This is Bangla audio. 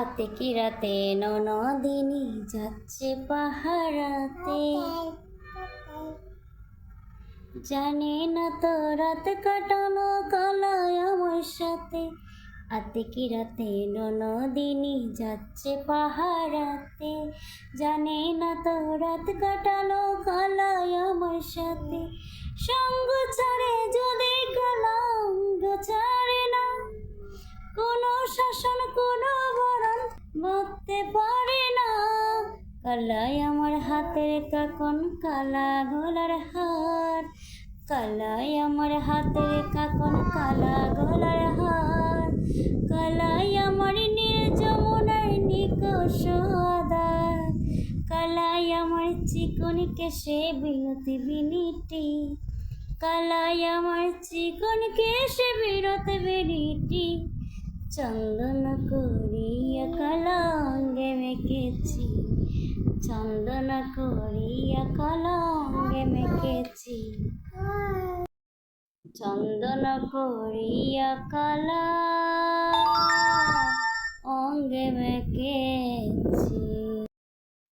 আতে কি রাতে ননদিনী যাচ্ছে পাহারাতে, জানে না তো রাত কাটানো কালায় আমার সাথে। আতে কি রাতে ননদিনী যাচ্ছে পাহারাতে, জানে না তো রাত কাটানো কালায় আমার সাথে। সঙ্গ ছাড়ে যদি কালাঙ্গ ছাড়ে না, কোনো শাসন কোনো বরণ বলতে পারে না। কালাই আমার হাতের কাকন কালা গলার হার, কালাই আমার হাতের কাকন কালা গলার হার, কালাই আমার নীল যমুনার নিকষ আধার, কালাই আমার চিকন কেশে বিনতি বিনিটি, কালাই আমার চিকন কেশে বিরতে বিনিটি। চন্দন করিয়া কালা অঙ্গে মেখেছি, চন্দন করিয়া কালা অঙ্গে মেখেছি, চন্দন করিয়া কালা